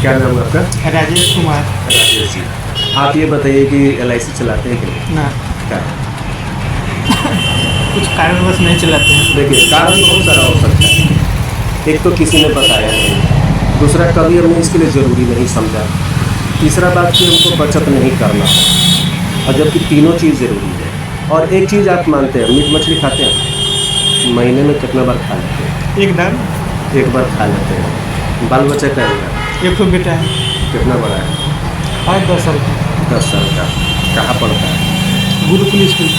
क्या नाम है आपका? राजेश कुमार। राजेश जी, आप ये बताइए कि LIC चलाते हैं कि नहीं? ना, क्या कुछ कारणवश नहीं चलाते हैं। देखिए, कारण बहुत सारा हो सकता है। एक तो किसी ने बताया नहीं, दूसरा कभी हमने इसके लिए ज़रूरी नहीं समझा, तीसरा बात कि हमको बचत नहीं करना, और जबकि तीनों चीज़ ज़रूरी है। और एक चीज़ आप मानते हैं, मीट मछली खाते हैं? महीने में कितना बार खा लेते हैं? एकदम। एक बार खा लेते हैं। बाल बच्चा का है? एक तो बेटा है। कितना बड़ा है? 10 साल का। 10 साल का। कहाँ पढ़ता है? गुरुकुल स्कूल।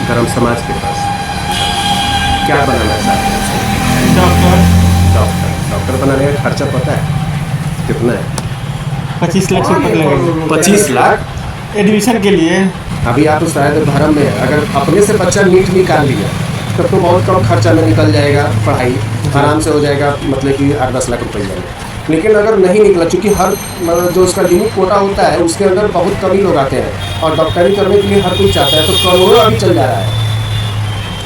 धर्म समाज के पास। क्या बनाना चाहते हैं? डॉक्टर। डॉक्टर बनाने का खर्चा पता है कितना है? 25 लाख से ऊपर लगेगा। 25 लाख एडमिशन के लिए। अभी आप तो शायद धर्म में, अगर अपने से बच्चा नीट निकाल लिया तब तो बहुत कम खर्चा में निकल जाएगा, पढ़ाई आराम से हो जाएगा, मतलब कि 8-10 लाख रुपये जाएंगे। लेकिन अगर नहीं निकला, चूँकि हर मतलब जो उसका लिमिट कोटा होता है उसके अंदर बहुत कम ही लोग आते हैं, और डॉक्टरी करने के लिए हर कोई चाहता है, तो करोड़ों अभी चल जा रहा है।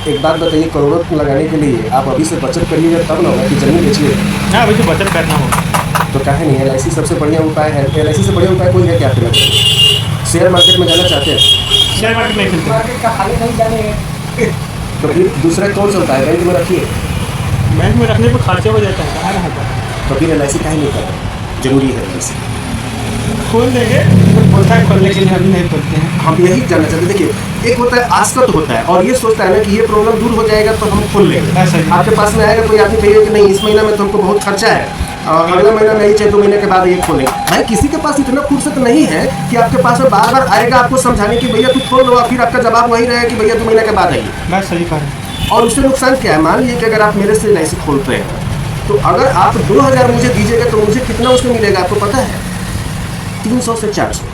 एक बात बताइए, करोड़ों लगाने के लिए आप अभी से बचत करिएगा तब ना होगा कि जमीन बेचिए। हाँ, अभी तो बचत करना होगा। तो काहे नहीं? LIC सबसे बढ़िया उपाय है। LIC से बढ़िया उपाय कोई है क्या आपके लिए? शेयर मार्केट में जाना चाहते हैं? शेयर मार्केट नहीं खेलते। तो फिर दूसरा कौन सा उपाय? बैंक में रखिए। बैंक में रखने पर खर्चा हो जाता है, कहाँ रहता है। तो फिर LIC काहे नहीं कर रहे? जरूरी है LIC। खोल देंगे, बोलता है खोलने के लिए, अभी नहीं खोलते हैं। हम यही जानना चाहते हैं। देखिए, एक होता है आसक्त होता है और ये सोचता है ना कि ये प्रॉब्लम दूर हो जाएगा तो हम खोल लेंगे। ऐसा ही। आपके पास में आएगा कोई आदमी, कहिए कि नहीं इस महीना में तुमको बहुत खर्चा है, और अगला महीना नहीं चाहिए, 2 महीने के बाद ये खोलेंगे। भाई किसी के पास इतना फुर्सत नहीं है कि आपके पास में बार बार आएगा आपको समझाने की भैया तू खोल लो, और फिर आपका जवाब वही रहेगा कि भैया 2 महीने के बाद आइए। मैं सही कह रहा हूँ। और उससे नुकसान क्या है? मान लीजिए कि अगर आप मेरे से LIC खोलते हैं तो अगर आप 2000 मुझे दीजिएगा तो मुझे कितना उसमें मिलेगा आपको पता है? 300 से 400,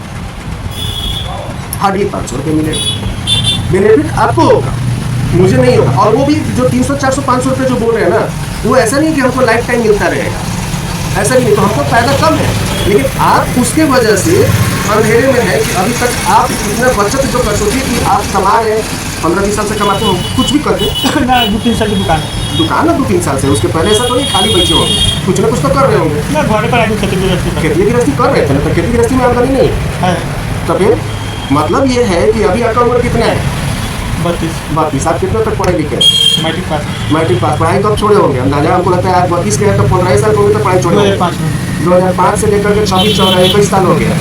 हार्डली 500 रुपये मिलेगा। बेनिफिट आपको होगा, मुझे नहीं होगा। और वो भी जो 300, 400, 500 रुपये जो बोल रहे हैं ना, वो ऐसा नहीं कि हमको लाइफ टाइम मिलता रहेगा, ऐसा नहीं। तो हमको फायदा कम है, लेकिन आप उसके वजह से अंधेरे में है कि अभी तक आप इतना बचत जो कर सोचिए कि आप कमा रहे हैं, 15-20 साल से कमाते हो, कुछ भी करते ना 2-3 साल की दुकान है। दुकान ना 2-3 साल से, उसके पहले ऐसा तो नहीं खाली बैठे होंगे, कुछ ना कुछ तो कर रहे होंगे। ना घोड़े पर आगे खेती गृहस्थी कर रहे थे ना, तो खेती गृहस्थी में आमदनी नहीं है। तो फिर मतलब ये है कि अभी आपका उम्र कितना है? 32। आप कितना तक पढ़े लिखे? Matric pass. Matric pass. पढ़ाई कब छोड़े होंगे? अंदाजा हमको लगता है आज 32 के हैं, तो 15 साल होंगे तो पढ़ाई छोड़े होंगे। 2005 से लेकर के 26-24 साल हो गया।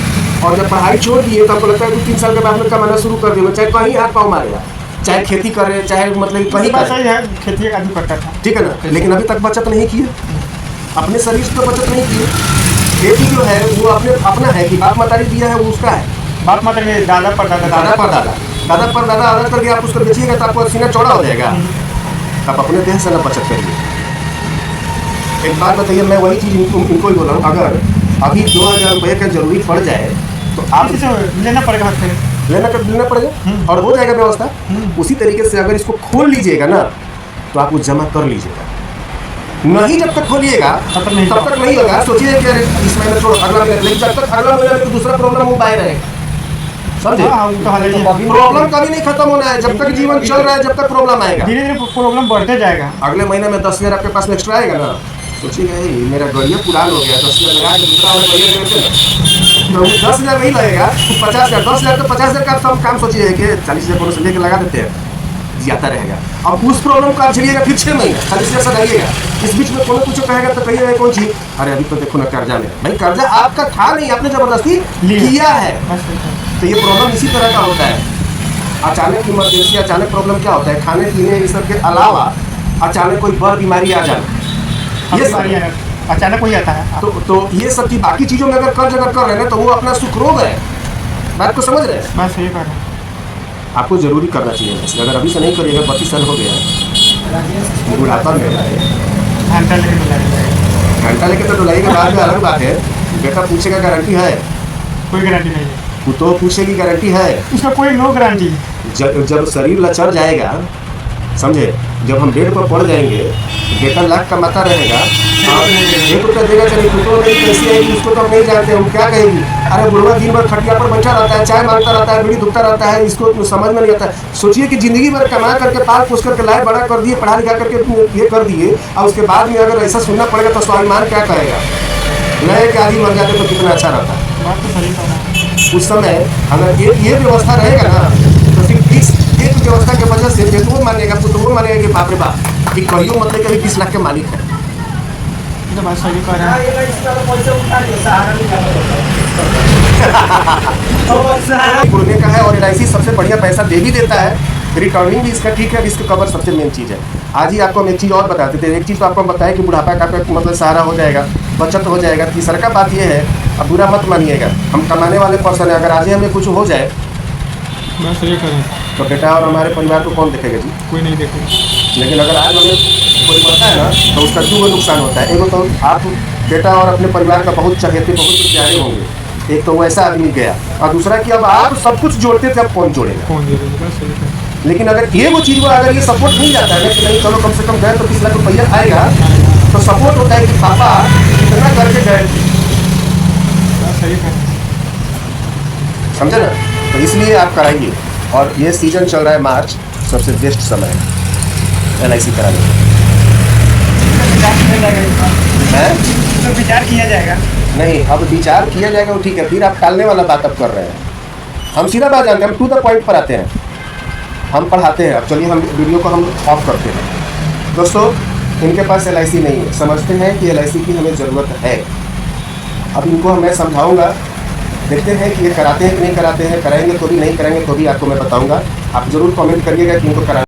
और जब पढ़ाई छोड़ दिए तो आपको लगता है कि 3 साल के बाद में कमाना शुरू कर दिया, चाहे कहीं हाथ पाँव मारेगा, चाहे खेती करे, चाहे मतलब कहीं करे, खेती का आदमी करता था, ठीक है ना। लेकिन अभी तक बचत नहीं किए, अपने शरीर से तो बचत नहीं किए। खेती जो है वो अपना है कि बाप मतारी दिया है वो उसका है। बाप माता ने दादा पर दादा आदत करके आप उसको बेचिएगा तो आपको सीना चौड़ा हो जाएगा। आप अपने देह से ना बचत करिए। एक बात बताइए, मैं वही चीज़ इनको ही बोला हूँ, अगर अभी 2000 रुपये का जरूरी पड़ जाए तो आप लेना पड़ेगा, लेना पड़ेगा और हो जाएगा व्यवस्था। उसी तरीके से अगर इसको खोल लीजिएगा ना तो आप कुछ जमा कर लीजिएगा, नहीं जब तक खोलिएगा तब तक नहीं होगा। सोचिए कि अरे इस महीने छोड़ो अगला महीने, लेकिन जब तक अगला महीने तो दूसरा प्रॉब्लम वो पाए रहेगा, समझे? प्रॉब्लम कभी नहीं खत्म होना है, जब तक जीवन चल रहा है जब तक प्रॉब्लम आएगा। धीरे धीरे प्रॉब्लम बढ़ते जाएगा। अगले महीने में 10,000 आपके पास में एक्स्ट्रा आएगा ना, सोचिएगा मेरा गड़िया पुरान हो गया, 10,000 लगा के दूसरा वाला गड़िया देते तो 10,000 नहीं लगेगा, 50,000, 10,000 तो 50,000 का सब काम सोचिए कि 40,000 बोनस लेके लगा देते हैं, जाता रहेगा। अब उस प्रॉब्लम को आप झेलिएगा फिर 6 महीने, 40,000 सधाइएगा। इस बीच में कुछ कहेगा तो कहिएगा कौन चीज, अरे अभी तो देखो ना कर्जा में, भाई कर्जा आपका था नहीं, आपने जबरदस्ती किया है। तो ये प्रॉब्लम इसी तरह का होता है। अचानक इमरजेंसी, अचानक प्रॉब्लम क्या होता है, खाने पीने इस सब के अलावा अचानक कोई बड़ बीमारी आ जाना, ये अचानक कोई आता है। तो ये सब की बाकी चीज़ों में अगर कर्ज कर रहे हैं तो वो अपना सुख रोग है। बात को समझ रहे हैं? मैं सही कह रहा हूँ। आपको जरूरी करना चाहिए, अगर अभी से नहीं करिएगा 32 साल हो गया, बुढ़ापा में घंटा लेके तो डुलाइएगा, बाद में अलग बात है। बेटा पूछेगा गारंटी है? कोई गारंटी नहीं है। तो पूछेगी गारंटी है? उसका कोई नो गारंटी। जब शरीर लचर जाएगा, समझे, जब हम बेड पर पड़ जाएंगे, बेटा लाख कमाता रहेगा, 1 रुपया देगा चलिए, तो नहीं कैसी आएगी उसको तो हम नहीं जानते, हम क्या कहेगी, अरे बुढ़वा दिन भर खटिया पर बैठा रहता है, चाय मांगता रहता है, बीड़ी दुखता रहता है, इसको समझ में नहीं आता। सोचिए कि जिंदगी भर कमा करके पाल पोस करके लाए बड़ा कर दिए, पढ़ा लिखा करके ये कर दिए, और उसके बाद में अगर ऐसा सुनना पड़ेगा तो स्वाभिमान क्या कहेगा? नए के आदि मर जाते तो कितना अच्छा रहता। बात तो सही कहा। उस समय अगर ये व्यवस्था रहेगा ना तो फिर इस एक व्यवस्था की वजह से बेटुओं मानेगा, पुतुओं मानेगा कि बाप रे बाप, कि कहियो मतलब कि 20 लाख के मालिक है। ये तो बात सही कह रहा है। पुरने का है और LIC सबसे बढ़िया पैसा दे भी देता है, रिटर्निंग भी इसका ठीक है, रिस्क कवर सबसे मेन चीज़ है। आज ही आपको हम एक चीज़ और बताते थे, एक चीज़ तो आपको बताया कि बुढ़ापा का मतलब सहारा हो जाएगा, बचत हो जाएगा। तीसरा का बात ये है, अब बुरा मत मानिएगा, हम कमाने वाले पर्सन है, अगर आज ही हमें कुछ हो जाए बात सही कह रहे हैं। तो बेटा और हमारे परिवार को कौन देखेगा जी? कोई नहीं देखेगा। लेकिन अगर आज हमें कोई मरता है ना तो उसका दो नुकसान होता है। एगो तो आप बेटा और अपने परिवार का बहुत चहेते, बहुत प्यारे होंगे, एक तो वैसा आदमी गया, और दूसरा कि अब आप सब कुछ जोड़ते थे, अब कौन जोड़ेगा? कौन दे देगा? बात सही कह रहे हैं। लेकिन अगर ये वो चीज़ अगर ये सपोर्ट मिल जाता है ना कि नहीं चलो कम से कम गए तो 20 लाख रुपया आएगा, तो सपोर्ट होता है कि पापा कितना करके गए थे। बात सही कह रहे हैं। समझे ना? तो इसलिए आप कराइए, और ये सीजन चल रहा है मार्च, सबसे बेस्ट समय है LIC कराने का। है? तो विचार किया जाएगा। नहीं, अब विचार किया जाएगा वो ठीक है, फिर आप टालने वाला बात अब कर रहे हैं। हम सीधा बात जानते हैं, हम टू द पॉइंट पर आते हैं, हम पढ़ाते हैं। अब चलिए हम वीडियो को हम ऑफ करते हैं। दोस्तों, इनके पास LIC नहीं है, समझते हैं कि LIC की हमें ज़रूरत है। अब इनको मैं समझाऊंगा, देखते हैं कि ये कराते हैं कि नहीं कराते हैं, कराएंगे तो भी, नहीं कराएंगे तो भी आपको मैं बताऊंगा। आप ज़रूर कमेंट करिएगा कि इनको करा